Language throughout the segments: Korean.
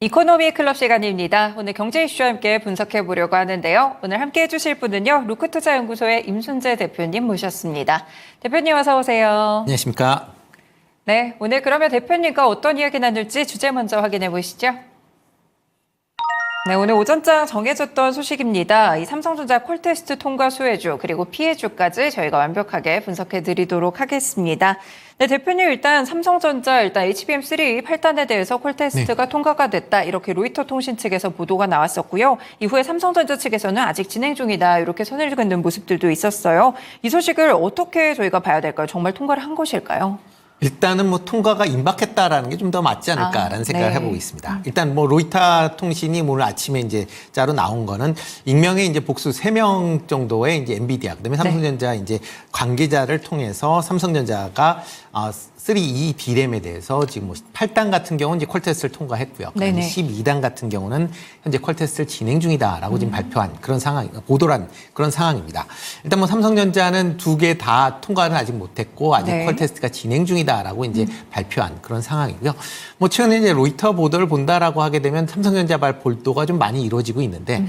이코노미 클럽 시간입니다. 오늘 경제 이슈와 함께 분석해 보려고 하는데요. 오늘 함께 해주실 분은요. 루크투자연구소의 임순재 대표님 모셨습니다. 대표님 어서 오세요. 안녕하십니까. 네, 오늘 그러면 대표님과 어떤 이야기 나눌지 주제 먼저 확인해 보시죠. 네, 오늘 오전장 정해졌던 소식입니다. 이 삼성전자 콜테스트 통과 수혜주 그리고 피해주까지 저희가 완벽하게 분석해 드리도록 하겠습니다. 네, 대표님 일단 삼성전자 HBM3 8단에 대해서 콜테스트가 통과가 됐다. 이렇게 로이터 통신 측에서 보도가 나왔었고요. 이후에 삼성전자 측에서는 아직 진행 중이다. 이렇게 선을 긋는 모습들도 있었어요. 이 소식을 어떻게 저희가 봐야 될까요? 정말 통과를 한 것일까요? 일단은 뭐 통과가 임박했다라는 게 좀 더 맞지 않을까라는 생각을 네. 해보고 있습니다. 일단 뭐 로이터 통신이 오늘 아침에 이제 짜로 나온 거는 익명의 이제 복수 3명 정도의 이제 엔비디아, 그다음에 삼성전자 이제 관계자를 통해서 삼성전자가 3E D램에 대해서 지금 뭐 8단 같은 경우는 이제 콜테스트를 통과했고요. 그다음에 12단 같은 경우는 현재 콜테스트를 진행 중이다라고 지금 발표한 그런 상황, 보도란 그런 상황입니다. 일단 뭐 삼성전자는 2개 다 통과는 아직 못했고 아직 콜테스트가 진행 중이다라고 이제 발표한 그런 상황이고요. 뭐 최근에 이제 로이터 보도를 본다라고 하게 되면 삼성전자발 볼도가 좀 많이 이루어지고 있는데.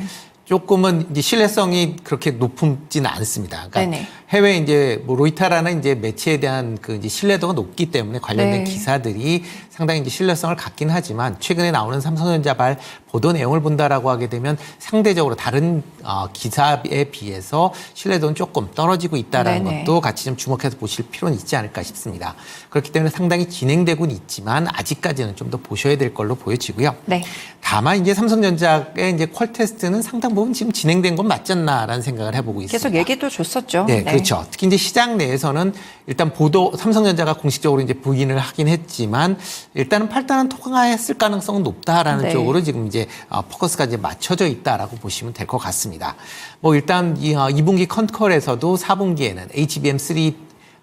조금은 이제 신뢰성이 그렇게 높지는 않습니다. 그러니까 해외 이제 뭐 로이터라는 이제 매체에 대한 그 이제 신뢰도가 높기 때문에 관련된 기사들이 상당히 이제 신뢰성을 갖긴 하지만 최근에 나오는 삼성전자발 보도 내용을 본다라고 하게 되면 상대적으로 다른 기사에 비해서 신뢰도는 조금 떨어지고 있다라는 것도 같이 좀 주목해서 보실 필요는 있지 않을까 싶습니다. 그렇기 때문에 상당히 진행되고는 있지만 아직까지는 좀 더 보셔야 될 걸로 보여지고요. 다만 이제 삼성전자의 이제 콜테스트는 상당 부분 지금 진행된 건 맞지 않나라는 생각을 해보고 있습니다. 계속 얘기도 줬었죠. 네, 그렇죠. 특히 이제 시장 내에서는 일단 삼성전자가 공식적으로 이제 부인을 하긴 했지만 일단은 8단은 통과했을 가능성은 높다라는 쪽으로 지금 이제 포커스가 이제 맞춰져 있다라고 보시면 될 것 같습니다. 뭐 일단 2분기 컨컬에서도 4분기에는 HBM3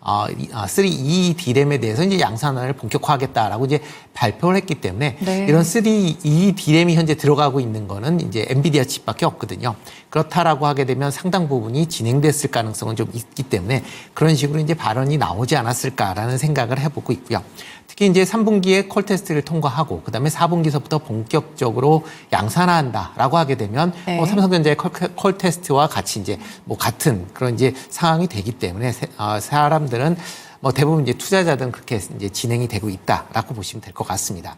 3E D램에 대해서 이제 양산을 본격화하겠다라고 이제 발표를 했기 때문에 이런 3E D램이 현재 들어가고 있는 거는 이제 엔비디아 칩밖에 없거든요. 그렇다라고 하게 되면 상당 부분이 진행됐을 가능성은 좀 있기 때문에 그런 식으로 이제 발언이 나오지 않았을까라는 생각을 해보고 있고요. 특히 이제 3분기에 콜테스트를 통과하고 그다음에 4분기서부터 본격적으로 양산화한다라고 하게 되면 삼성전자의 콜테스트와 같이 이제 뭐 같은 그런 이제 상황이 되기 때문에 사람들은 뭐 대부분 이제 투자자들은 그렇게 이제 진행이 되고 있다라고 보시면 될 것 같습니다.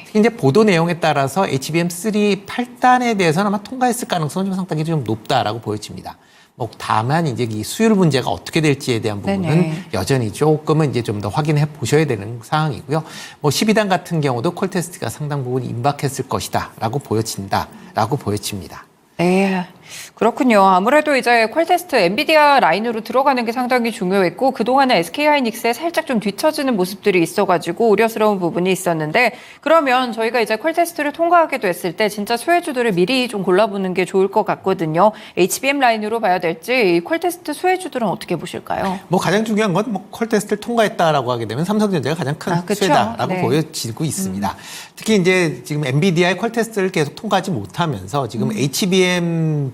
특히 이제 보도 내용에 따라서 HBM3 8단에 대해서는 아마 통과했을 가능성은 좀 상당히 좀 높다라고 보여집니다. 뭐 다만 이제 이 수율 문제가 어떻게 될지에 대한 부분은 여전히 조금은 이제 좀 더 확인해 보셔야 되는 상황이고요. 뭐 12단 같은 경우도 콜테스트가 상당 부분 임박했을 것이다라고 보여진다라고 보여집니다. 네, 그렇군요. 아무래도 이제 콜테스트 엔비디아 라인으로 들어가는 게 상당히 중요했고 그동안은 SK하이닉스에 살짝 좀 뒤처지는 모습들이 있어가지고 우려스러운 부분이 있었는데 그러면 저희가 이제 콜테스트를 통과하게 됐을 때 진짜 수혜주들을 미리 좀 골라보는 게 좋을 것 같거든요. HBM 라인으로 봐야 될지 콜테스트 수혜주들은 어떻게 보실까요? 뭐 가장 중요한 건 뭐 콜테스트를 통과했다라고 하게 되면 삼성전자가 가장 큰 수혜다라고 보여지고 있습니다. 특히 이제 지금 엔비디아의 콜테스트를 계속 통과하지 못하면서 지금 HBM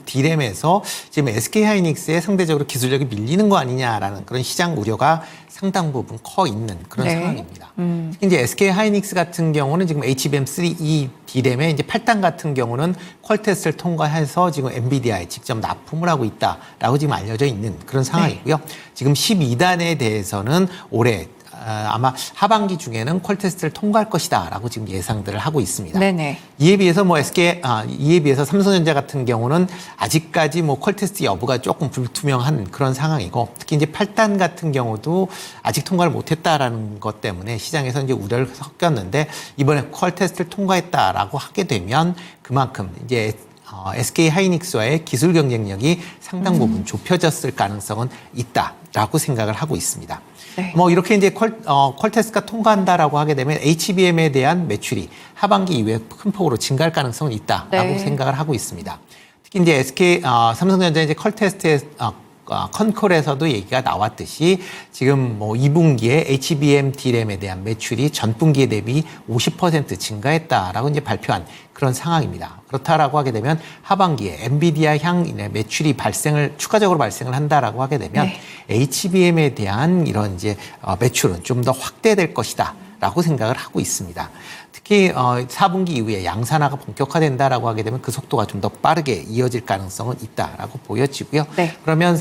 D램에서 지금 SK하이닉스에 상대적으로 기술력이 밀리는 거 아니냐라는 그런 시장 우려가 상당 부분 커 있는 그런 상황입니다. 특히 이제 SK하이닉스 같은 경우는 지금 HBM3E D램의 이제 8단 같은 경우는 콜테스트를 통과해서 지금 엔비디아에 직접 납품을 하고 있다라고 지금 알려져 있는 그런 상황이고요. 지금 12단에 대해서는 올해 아마 하반기 중에는 콜테스트를 통과할 것이다라고 지금 예상들을 하고 있습니다. 이에 비해서 뭐 이에 비해서 삼성전자 같은 경우는 아직까지 뭐 콜테스트 여부가 조금 불투명한 그런 상황이고 특히 이제 8단 같은 경우도 아직 통과를 못했다라는 것 때문에 시장에서 이제 우려를 섞였는데 이번에 콜테스트를 통과했다라고 하게 되면 그만큼 이제 SK하이닉스와의 기술 경쟁력이 상당 부분 좁혀졌을 가능성은 있다라고 생각을 하고 있습니다. 뭐 이렇게 이제 콜테스트가 통과한다라고 하게 되면 HBM에 대한 매출이 하반기 이후에 큰 폭으로 증가할 가능성은 있다라고 생각을 하고 있습니다. 특히 이제 삼성전자 이제 콜테스트에 컨콜에서도 얘기가 나왔듯이 지금 뭐 2분기에 HBM D램에 대한 매출이 전분기에 대비 50% 증가했다라고 이제 발표한 그런 상황입니다. 그렇다라고 하게 되면 하반기에 엔비디아 향 매출이 추가적으로 발생을 한다라고 하게 되면 HBM에 대한 이런 이제 매출은 좀 더 확대될 것이다. 있다라고 생각을 하고 있습니다. 특히 4분기 이후에 양산화가 본격화된다라고 하게 되면 그 속도가 좀 더 빠르게 이어질 가능성은 있다라고 보여지고요. 네. 그러면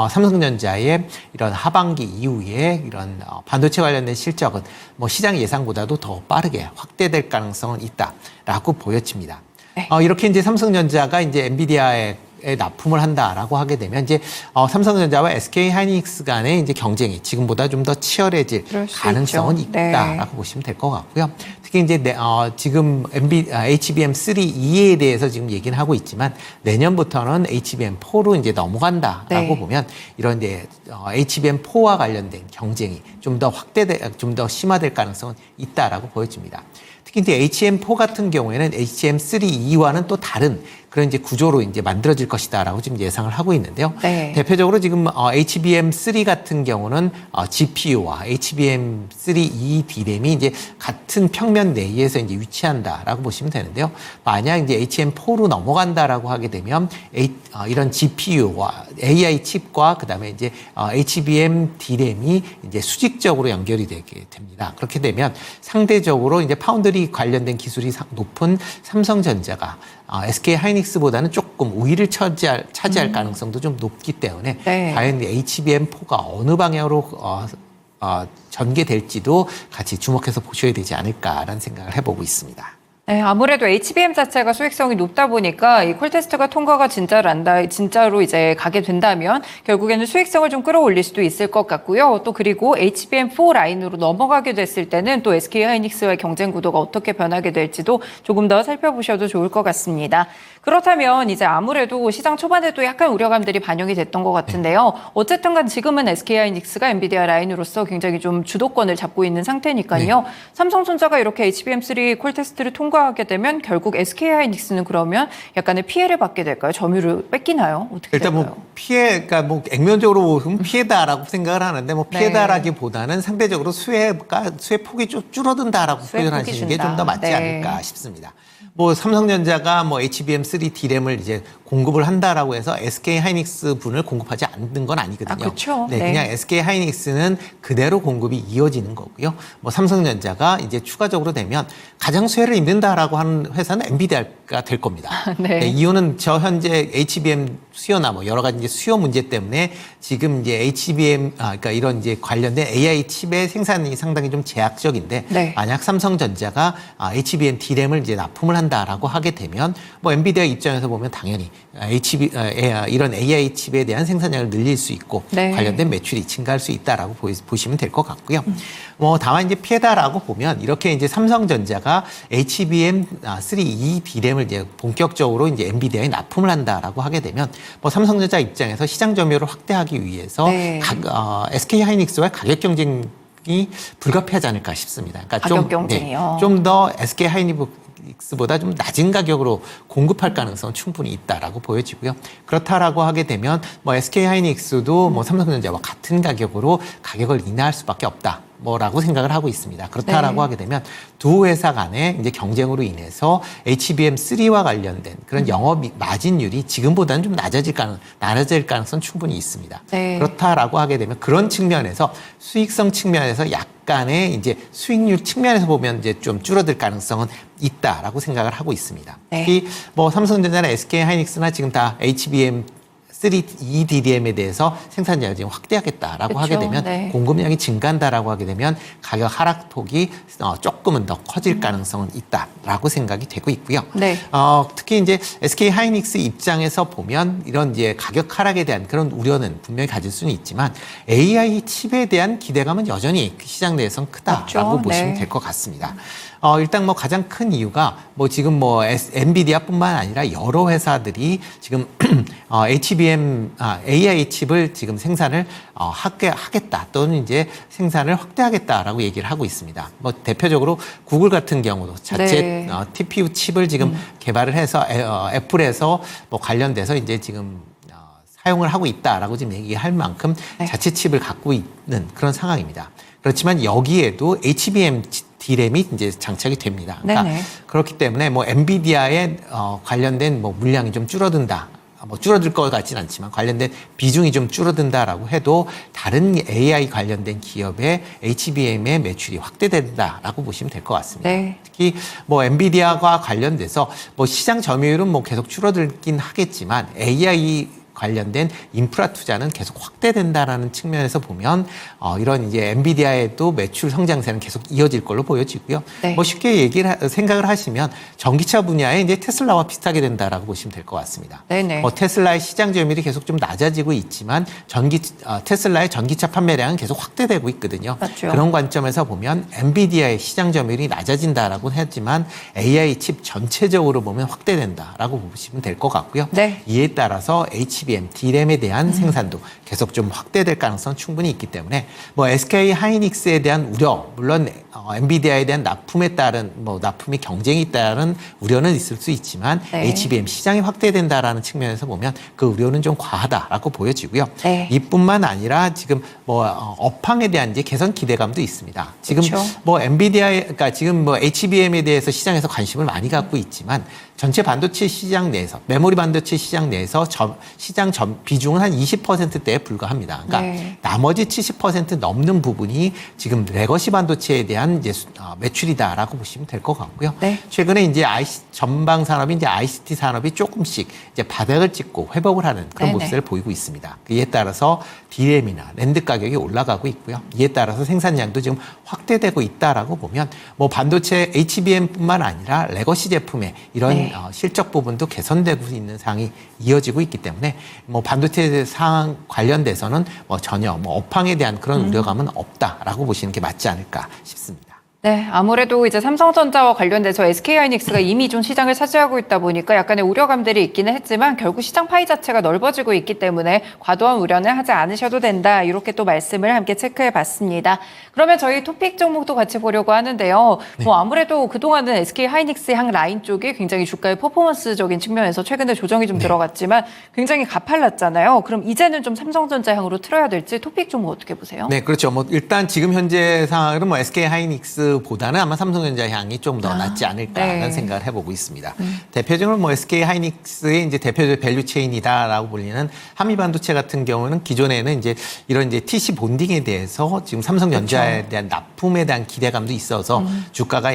삼성전자의 이런 하반기 이후에 이런 반도체 관련된 실적은 뭐 시장 예상보다도 더 빠르게 확대될 가능성은 있다라고 보여집니다. 네. 이렇게 이제 삼성전자가 이제 엔비디아에 납품을 한다라고 하게 되면 이제 삼성전자와 SK 하이닉스 간의 이제 경쟁이 지금보다 좀 더 치열해질 가능성은 있다라고 네. 보시면 될 것 같고요. 특히 이제 지금 HBM3E에 대해서 지금 얘기는 하고 있지만 내년부터는 HBM4로 이제 넘어간다라고 네. 보면 이런 이제 HBM4와 관련된 경쟁이 좀 더 좀 더 심화될 가능성은 있다라고 보여집니다. 특히 이제 HBM4 같은 경우에는 HBM3E와는 또 다른 그런 이제 구조로 이제 만들어질 것이다라고 지금 예상을 하고 있는데요. 네. 대표적으로 지금 HBM3 같은 경우는 GPU와 HBM3E D램이 이제 같은 평면 내에서 이제 위치한다라고 보시면 되는데요. 만약 이제 HBM4로 넘어간다라고 하게 되면 이런 GPU와 AI 칩과 그다음에 이제 HBM D램이 이제 수직적으로 연결이 되게 됩니다. 그렇게 되면 상대적으로 이제 파운드리 관련된 기술이 높은 삼성전자가 SK 하이닉스보다는 조금 우위를 차지할 가능성도 좀 높기 때문에 네. 과연 HBM4가 어느 방향으로 전개될지도 같이 주목해서 보셔야 되지 않을까라는 생각을 해보고 있습니다. 네, 아무래도 HBM 자체가 수익성이 높다 보니까 이 콜테스트가 통과가 진짜로 이제 가게 된다면 결국에는 수익성을 좀 끌어올릴 수도 있을 것 같고요. 또 그리고 HBM4 라인으로 넘어가게 됐을 때는 또 SK 하이닉스와의 경쟁 구도가 어떻게 변하게 될지도 조금 더 살펴보셔도 좋을 것 같습니다. 그렇다면 이제 아무래도 시장 초반에도 약간 우려감들이 반영이 됐던 것 같은데요. 어쨌든 간 지금은 SK 하이닉스가 엔비디아 라인으로서 굉장히 좀 주도권을 잡고 있는 상태니까요. 네. 삼성전자가 이렇게 HBM3 콜테스트를 통과하게 되면 결국 SK 하이닉스는 그러면 약간의 피해를 받게 될까요? 점유율을 뺏기나요? 어떻게 일단 될까요? 뭐 그러니까 뭐 액면적으로 보면 피해다라고 생각을 하는데 뭐 피해다라기보다는 상대적으로 수혜 폭이 좀 줄어든다라고 표현하시는 게 좀 더 맞지 않을까 싶습니다. 뭐 삼성전자가 뭐 HBM3 D램을 이제 공급을 한다라고 해서 SK 하이닉스 분을 공급하지 않는 건 아니거든요. 그렇죠. 네, 그냥 SK 하이닉스는 그대로 공급이 이어지는 거고요. 뭐 삼성전자가 이제 추가적으로 되면 가장 수혜를 입는다라고 하는 회사는 엔비디아가 될 겁니다. 네. 네, 이유는 현재 HBM 수요나 뭐 여러 가지 이제 수요 문제 때문에 지금 이제 그러니까 이런 이제 관련된 AI 칩의 생산이 상당히 좀 제약적인데 네. 만약 삼성전자가 HBM D램을 이제 납품을 한다라고 하게 되면 뭐 엔비디아 입장에서 보면 당연히 이런 AI 칩에 대한 생산량을 늘릴 수 있고 네. 관련된 매출이 증가할 수 있다라고 보시면 될 것 같고요. 뭐 다만 이제 피해다라고 보면 이렇게 이제 삼성전자가 HBM3E D램을 이제 본격적으로 이제 엔비디아에 납품을 한다라고 하게 되면 뭐 삼성전자 입장에서 시장 점유율을 확대하기 위해서 네. SK 하이닉스와의 가격 경쟁이 불가피하지 않을까 싶습니다. 그러니까 가격 경쟁이요. 좀 더 SK 하이닉스보다 좀 낮은 가격으로 공급할 가능성은 충분히 있다라고 보여지고요. 그렇다라고 하게 되면 뭐 SK 하이닉스도 뭐 삼성전자와 같은 가격으로 가격을 인하할 수밖에 없다. 뭐라고 생각을 하고 있습니다. 그렇다라고 네. 하게 되면 두 회사 간의 이제 경쟁으로 인해서 HBM3와 관련된 그런 영업 마진율이 지금보다는 좀 낮아질 가능성 충분히 있습니다. 네. 그렇다라고 하게 되면 그런 측면에서 수익성 측면에서 약간의 이제 수익률 측면에서 보면 이제 좀 줄어들 가능성은 있다라고 생각을 하고 있습니다. 네. 특히 뭐 삼성전자나 SK 하이닉스나 지금 다 HBM3E DRAM에 대해서 생산량을 지금 확대하겠다라고 그렇죠. 하게 되면 네. 공급량이 증가한다라고 하게 되면 가격 하락폭이 조금은 더 커질 가능성은 있다라고 생각이 되고 있고요. 네. 특히 이제 SK 하이닉스 입장에서 보면 이런 이제 가격 하락에 대한 그런 우려는 분명히 가질 수는 있지만 AI 칩에 대한 기대감은 여전히 시장 내에서는 크다라고 그렇죠. 보시면 네. 될 것 같습니다. 일단 뭐 가장 큰 이유가 뭐 지금 뭐 엔비디아뿐만 아니라 여러 회사들이 지금 AI 칩을 지금 생산을 하겠다 또는 이제 생산을 확대하겠다라고 얘기를 하고 있습니다. 뭐 대표적으로 구글 같은 경우도 자체 네. TPU 칩을 지금 개발을 해서 애플에서 뭐 관련돼서 이제 지금 사용을 하고 있다라고 지금 얘기할 만큼 네. 자체 칩을 갖고 있는 그런 상황입니다. 그렇지만 여기에도 HBM D램이 이제 장착이 됩니다. 그러니까 그렇기 때문에 뭐 엔비디아에 관련된 뭐 물량이 좀 줄어든다. 뭐 줄어들 것 같지는 않지만 관련된 비중이 좀 줄어든다라고 해도 다른 AI 관련된 기업의 HBM의 매출이 확대된다라고 보시면 될 것 같습니다. 네. 특히 뭐 엔비디아와 관련돼서 뭐 시장 점유율은 뭐 계속 줄어들긴 하겠지만 AI 관련된 인프라 투자는 계속 확대된다라는 측면에서 보면 이런 이제 엔비디아에도 매출 성장세는 계속 이어질 걸로 보여지고요. 네. 뭐 쉽게 생각을 하시면 전기차 분야에 이제 테슬라와 비슷하게 된다라고 보시면 될 것 같습니다. 네네. 테슬라의 시장 점유율이 계속 좀 낮아지고 있지만 테슬라의 전기차 판매량은 계속 확대되고 있거든요. 맞죠. 그런 관점에서 보면 엔비디아의 시장 점유율이 낮아진다라고 하지만 AI 칩 전체적으로 보면 확대된다라고 보시면 될 것 같고요. 네. 이에 따라서 HBM, D램에 대한 생산도 계속 좀 확대될 가능성 충분히 있기 때문에 뭐 SK 하이닉스에 대한 우려, 물론 엔비디아에 대한 납품에 따른 뭐 납품의 경쟁이 따른 우려는 있을 수 있지만 네. HBM 시장이 확대된다라는 측면에서 보면 그 우려는 좀 과하다라고 보여지고요. 네. 이뿐만 아니라 지금 뭐 업황에 대한 이제 개선 기대감도 있습니다. 지금 그렇죠. 뭐 그러니까 지금 뭐 HBM에 대해서 시장에서 관심을 많이 갖고 있지만 전체 반도체 시장 내에서 메모리 반도체 시장 내에서 시장 비중은 한 20%대에 불과합니다. 그러니까 네. 나머지 70% 넘는 부분이 지금 레거시 반도체에 대한 이제 매출이다라고 보시면 될 것 같고요. 네. 최근에 이제 전방 산업이 이제 ICT 산업이 조금씩 이제 바닥을 찍고 회복을 하는 그런 네네. 모습을 보이고 있습니다. 이에 따라서 D램이나 랜드 가격이 올라가고 있고요. 이에 따라서 생산량도 지금 확대되고 있다라고 보면 뭐 반도체 HBM뿐만 아니라 레거시 제품의 이런 네. 실적 부분도 개선되고 있는 상황이 이어지고 있기 때문에 뭐 반도체 상황 관련돼서는 뭐 전혀 뭐 업황에 대한 그런 우려감은 없다라고 보시는 게 맞지 않을까 싶습니다. 네, 아무래도 이제 삼성전자와 관련돼서 SK하이닉스가 이미 좀 시장을 차지하고 있다 보니까 약간의 우려감들이 있기는 했지만 결국 시장 파이 자체가 넓어지고 있기 때문에 과도한 우려는 하지 않으셔도 된다. 이렇게 또 말씀을 함께 체크해 봤습니다. 그러면 저희 토픽 종목도 같이 보려고 하는데요. 네. 뭐 아무래도 그동안은 SK하이닉스 향 라인 쪽이 굉장히 주가의 퍼포먼스적인 측면에서 최근에 조정이 좀 들어갔지만 굉장히 가팔랐잖아요. 그럼 이제는 좀 삼성전자 향으로 틀어야 될지 토픽 종목 어떻게 보세요? 네, 그렇죠. 뭐 일단 지금 현재 상황은 뭐 SK 하이닉스보다는 아마 삼성전자 향이 좀 더 낫지 않을까라는 네. 생각을 해보고 있습니다. 대표적으로 뭐 SK 하이닉스의 이제 대표적 밸류 체인이다라고 불리는 한미반도체 같은 경우는 기존에는 이제 이런 이제 TC 본딩에 대해서 지금 삼성전자에 그렇죠. 대한 납품에 대한 기대감도 있어서 주가가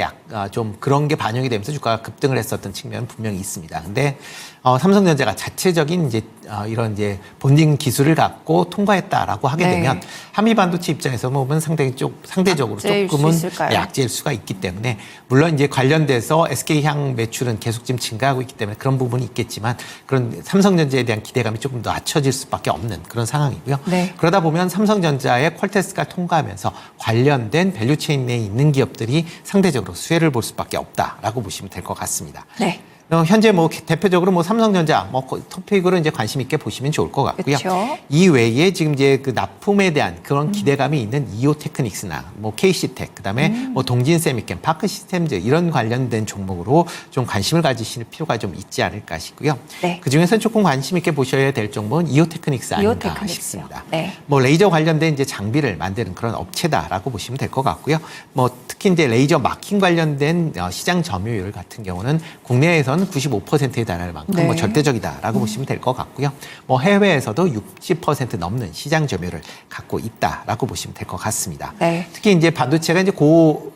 좀 그런 게 반영이 되면서 주가가 급등을 했었던 측면은 분명히 있습니다. 근데 삼성전자가 자체적인 이제 이런 이제 본딩 기술을 갖고 통과했다라고 하게 네. 되면 한미 반도체 입장에서 보면 상대적으로 약재일 수 조금은 있을까요? 약재일 수가 있기 때문에 물론 이제 관련돼서 SK 향 매출은 계속 지금 증가하고 있기 때문에 그런 부분이 있겠지만 그런 삼성전자에 대한 기대감이 조금 더 낮춰질 수밖에 없는 그런 상황이고요. 네. 그러다 보면 삼성전자의 퀄테스트가 통과하면서 관련된 밸류체인 내에 있는 기업들이 상대적으로 수혜를 볼 수밖에 없다라고 보시면 될 것 같습니다. 네. 현재 뭐 대표적으로 뭐 삼성전자 뭐 토픽으로 이제 관심 있게 보시면 좋을 것 같고요. 그쵸. 이 외에 지금 이제 그 납품에 대한 그런 기대감이 있는 이오테크닉스나 뭐 KC텍 그다음에 뭐 동진세미캠, 파크시스템즈 이런 관련된 종목으로 좀 관심을 가지실 필요가 좀 있지 않을까 싶고요. 네. 그 중에서 조금 관심 있게 보셔야 될 종목은 이오테크닉스 아닌가 이오테크닉스요. 싶습니다. 네. 뭐 레이저 관련된 이제 장비를 만드는 그런 업체다라고 보시면 될 것 같고요. 뭐 특히 이제 레이저 마킹 관련된 시장 점유율 같은 경우는 국내에서는 95%에 달할 만큼 네. 뭐 절대적이다라고 보시면 될 것 같고요. 뭐 해외에서도 60% 넘는 시장 점유율을 갖고 있다라고 보시면 될 것 같습니다. 네. 특히 이제 반도체가 이제 고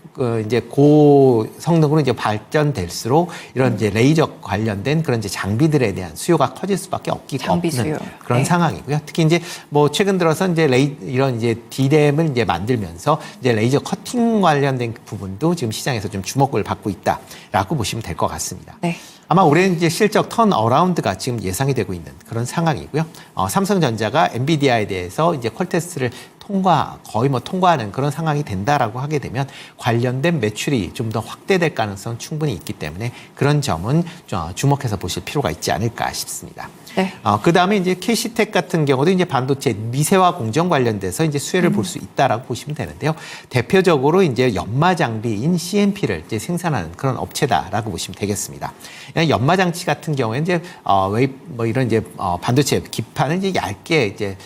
성능으로 이제 발전될수록 이런 이제 레이저 관련된 그런 이제 장비들에 대한 수요가 커질 수밖에 장비 없는 수요. 그런 네. 상황이고요. 특히 이제 뭐 최근 들어서 이제 이런 이제 D램을 이제 만들면서 이제 레이저 커팅 관련된 부분도 지금 시장에서 좀 주목을 받고 있다라고 보시면 될 것 같습니다. 네. 아마 올해 이제 실적 턴 어라운드가 지금 예상이 되고 있는 그런 상황이고요. 삼성전자가 엔비디아에 대해서 이제 퀄테스트를 거의 뭐 통과하는 그런 상황이 된다라고 하게 되면 관련된 매출이 좀 더 확대될 가능성 충분히 있기 때문에 그런 점은 좀 주목해서 보실 필요가 있지 않을까 싶습니다. 네. 그 다음에 이제 KC텍 같은 경우도 이제 반도체 미세화 공정 관련돼서 이제 수혜를 볼 수 있다라고 보시면 되는데요. 대표적으로 이제 연마 장비인 CMP를 이제 생산하는 그런 업체다라고 보시면 되겠습니다. 연마 장치 같은 경우에 이제 뭐 이런 이제 반도체 기판을 이제 얇게 이제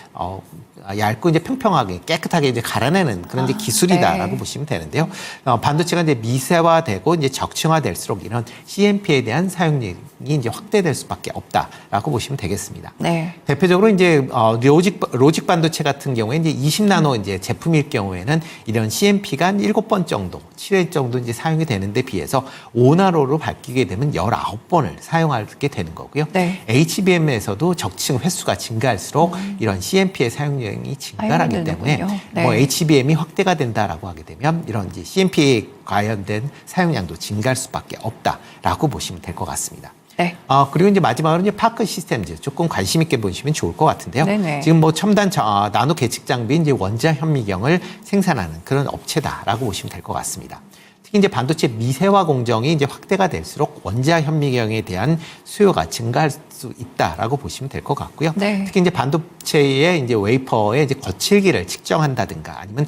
얇고 이제 평평하게 깨끗하게 이제 갈아내는 그런 이제 기술이다라고 네. 보시면 되는데요. 반도체가 이제 미세화되고 이제 적층화될수록 이런 CMP에 대한 사용량이 이제 확대될 수밖에 없다라고 보시면 되겠습니다. 네. 대표적으로 이제 로직 반도체 같은 경우에 이제 20나노 이제 제품일 경우에는 이런 CMP가 한 7번 정도, 7회 정도 이제 사용이 되는데 비해서 5나노로 바뀌게 되면 19번을 사용하게 되는 거고요. 네. HBM에서도 적층 횟수가 증가할수록 이런 CMP의 사용량이 증가하기 때문에 네. 뭐 HBM이 확대가 된다라고 하게 되면 이런 이제 CMP에 관련된 사용량도 증가할 수밖에 없다라고 보시면 될 것 같습니다. 네. 그리고 이제 마지막으로 이제 파크 시스템즈 조금 관심 있게 보시면 좋을 것 같은데요. 네네. 지금 뭐 첨단 나노 계측 장비 이제 원자 현미경을 생산하는 그런 업체다라고 보시면 될 것 같습니다. 특히 이제 반도체 미세화 공정이 이제 확대가 될수록 원자 현미경에 대한 수요가 증가할 수 있다라고 보시면 될 것 같고요. 네. 특히 이제 반도체의 이제 웨이퍼의 이제 거칠기를 측정한다든가 아니면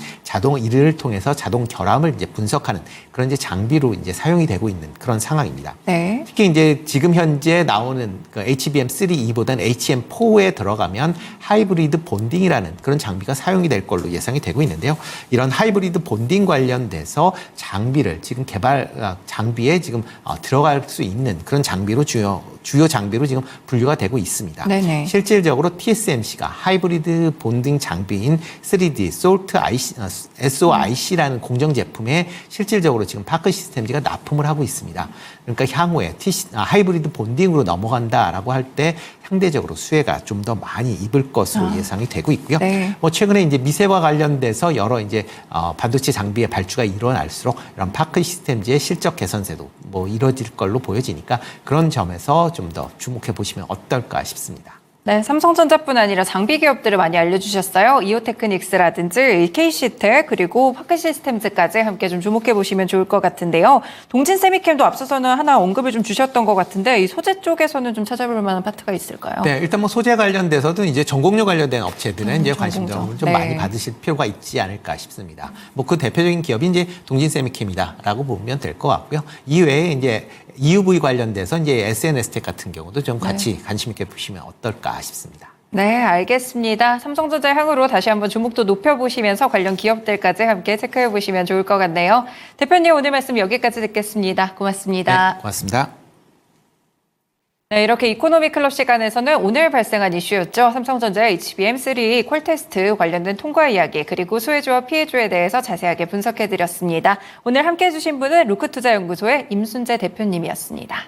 이를 통해서 자동 결함을 이제 분석하는 그런 이제 장비로 이제 사용이 되고 있는 그런 상황입니다. 네. 특히 이제 지금 현재 나오는 그 HBM3E보다는 HBM4에 들어가면 하이브리드 본딩이라는 그런 장비가 사용이 될 걸로 예상이 되고 있는데요. 이런 하이브리드 본딩 관련돼서 장비를 지금 장비에 지금 들어갈 수 있는 그런 장비로 주요 장비로 지금 분류가 되고 있습니다. 네네. 실질적으로 TSMC가 하이브리드 본딩 장비인 3D SOIC라는 공정 제품에 실질적으로 지금 파크 시스템즈가 납품을 하고 있습니다. 그러니까 향후에 하이브리드 본딩으로 넘어간다라고 할 때 상대적으로 수혜가 좀 더 많이 입을 것으로 예상이 되고 있고요. 네. 뭐 최근에 이제 미세와 관련돼서 여러 이제 반도체 장비의 발주가 일어날수록 이런 파크 시스템즈의 실적 개선세도 뭐 이뤄질 걸로 보여지니까 그런 점에서 좀 더 주목해 보시면 어떨까 싶습니다. 네, 삼성전자뿐 아니라 장비 기업들을 많이 알려주셨어요. 이오테크닉스라든지 KC텍 그리고 파크 시스템즈까지 함께 좀 주목해 보시면 좋을 것 같은데요. 동진 세미캠도 앞서서는 하나 언급을 좀 주셨던 것 같은데 이 소재 쪽에서는 좀 찾아볼 만한 파트가 있을까요? 네, 일단 뭐 소재 관련돼서도 이제 전공료 관련된 업체들은 이제 관심점을 좀 네. 많이 받으실 필요가 있지 않을까 싶습니다. 뭐 그 대표적인 기업이 이제 동진 세미캠이다라고 보면 될 것 같고요. 이외에 이제 EUV 관련돼서 이제 SNS텍 같은 경우도 좀 같이 관심 있게 보시면 어떨까 싶습니다. 네, 알겠습니다. 삼성전자 향으로 다시 한번 주목도 높여보시면서 관련 기업들까지 함께 체크해 보시면 좋을 것 같네요. 대표님 오늘 말씀 여기까지 듣겠습니다. 고맙습니다. 네, 고맙습니다. 네, 이렇게 이코노미 클럽 시간에서는 오늘 발생한 이슈였죠. 삼성전자 HBM3 콜테스트 관련된 통과 이야기 그리고 수혜주와 피해주에 대해서 자세하게 분석해드렸습니다. 오늘 함께해 주신 분은 루크투자연구소의 임순재 대표님이었습니다.